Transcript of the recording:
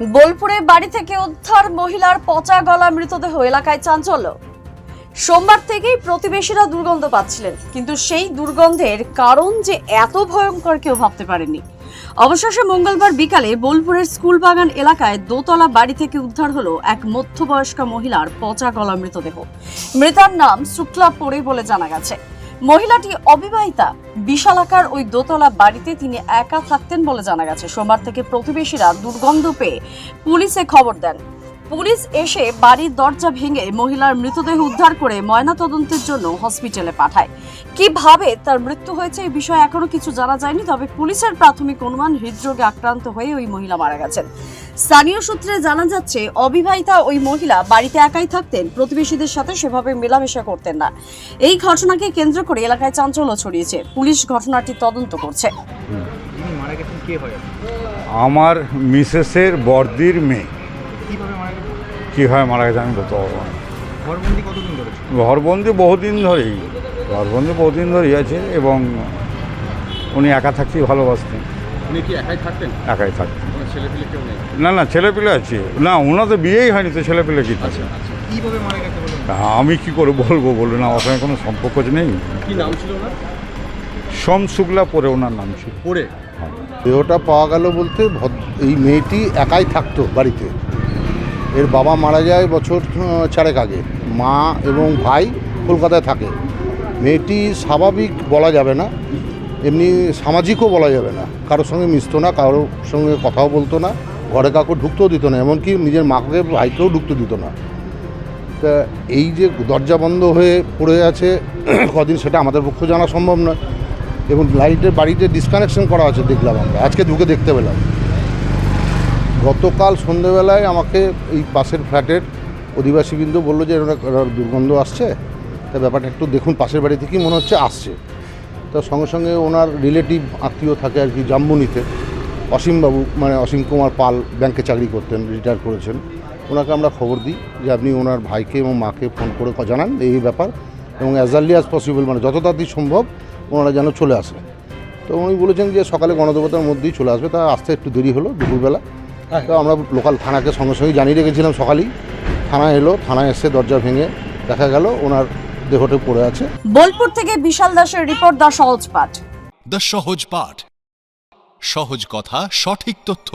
বোলপুরে বাড়ি থেকে উদ্ধার মহিলার পচা গলা মৃতদেহ, এলাকায় চাঞ্চল্য। সোমবার থেকেই প্রতিবেশীরা দুর্গন্ধ পাচ্ছিলেন, কিন্তু সেই দুর্গন্ধের কারণ যে এত ভয়ঙ্কর কেউ ভাবতে পারেননি। অবশেষে মঙ্গলবার বিকালে বোলপুরের স্কুল বাগান এলাকায় দোতলা বাড়ি থেকে উদ্ধার হলো এক মধ্যবয়স্কা মহিলার পচা গলা মৃতদেহ। মৃতার নাম শুক্লা পোড়ে বলে জানা গেছে। মহিলাটি অবিবাহিতা। বিশালাকার ওই দোতলা বাড়িতে তিনি একা থাকতেন বলে জানা গেছে। সোমবার থেকে প্রতিবেশীরা দুর্গন্ধ পেয়ে পুলিশে খবর দেন। পুলিশ এসে বাড়ির দরজা ভেঙে মহিলার মৃতদেহ উদ্ধার করে ময়নাতদন্তের জন্য হসপিটালে পাঠায়। কিভাবে তার মৃত্যু হয়েছে এই বিষয়ে এখনো কিছু জানা যায়নি, তবে পুলিশের প্রাথমিক অনুমান হৃদরোগে আক্রান্ত হয়ে ওই মহিলা মারা গেছেন। স্থানীয় সূত্রে জানা যাচ্ছে, অবিবাহিতা ওই মহিলা বাড়িতে একাই থাকতেন, প্রতিবেশীদের সাথে সেভাবে মেলামেশা করতেন না। এই ঘটনাকে কেন্দ্র করে এলাকায় চাঞ্চল্য ছড়িয়েছে। পুলিশ ঘটনাটি তদন্ত করছে। আমার মিসেসের বর্দির মেয়ে। কিভাবে মারা গেছে আমি বলতে পারবো না। ঘরবন্দি বহুদিন ধরেই আছে, এবং উনি একা থাকতেই ভালোবাসতেন। উনি কি একাই থাকতেন? একাই থাকতেন। ছেলেপিলে কেউ নেই? না, ছেলেপিলে আছে। না, ওনার তো বিয়েই হয়নি, তো ছেলেপিলে কি থাকে? কিভাবে মারা গেছে বলুন? আমি কি করে বলবো বলুন, আমার সঙ্গে কোনো সম্পর্ক নেই। কি নাম ছিল ওনার? সোম শুক্লা পরে ওনার নাম ছিল। পরে দেহটা পাওয়া গেল বলতে এই মেয়েটি একাই থাকতো বাড়িতে। এর বাবা মারা যায় বছর 4 আগে। মা এবং ভাই কলকাতায় থাকে। মেয়েটি স্বাভাবিক বলা যাবে না, এমনি সামাজিকও বলা যাবে না। কারোর সঙ্গে মিশতো না, কারোর সঙ্গে কথাও বলতো না, ঘরে কাউকে ঢুকতেও দিত না, এমনকি নিজের মাকে ভাইকেও ঢুকতে দিত না। তা এই যে দরজা বন্ধ হয়ে পড়ে আছে কদিন, সেটা আমাদের পক্ষে জানা সম্ভব নয়। এবং লাইটের বাড়িতে ডিসকানেকশন করা আছে দেখলাম আমরা, আজকে ঢুকে দেখতে পেলাম। গতকাল সন্ধ্যেবেলায় আমাকে এই পাশের ফ্ল্যাটের অধিবাসীবৃন্দ বললো যে দুর্গন্ধ আসছে, তা ব্যাপারটা একটু দেখুন, পাশের বাড়ি থেকেই মনে হচ্ছে আসছে। তো সঙ্গে সঙ্গে ওনার রিলেটিভ আত্মীয় থাকে আর কি জাম্বুনিতে, অসীমবাবু, মানে অসীম কুমার পাল, ব্যাংকে চাকরি করতেন, রিটায়ার করেছেন। ওনাকে আমরা খবর দিই যে আপনি ওনার ভাইকে এবং মাকে ফোন করে জানান এই ব্যাপার, এবং অ্যাজ আর্লি অ্যাজ পসিবল, মানে যত তাড়াতাড়ি সম্ভব ওনারা যেন চলে আসে। তো উনি বলেছেন যে সকালে গণদেবতার মধ্যেই চলে আসবে। তা আসতে একটু দেরি হলো দুপুরবেলা। তো আমরা লোকাল থানাকে সঙ্গে সঙ্গে জানিয়ে রেখেছিলাম সকালেই। থানা এলো, থানায় এসে দরজা ভেঙে দেখা গেল ওনার দেহটা পড়ে আছে। বোলপুর থেকে বিশাল দাসের রিপোর্ট, দ্য সহজ পাঠ। দ্য সহজ পাঠ, সহজ কথা, সঠিক তথ্য।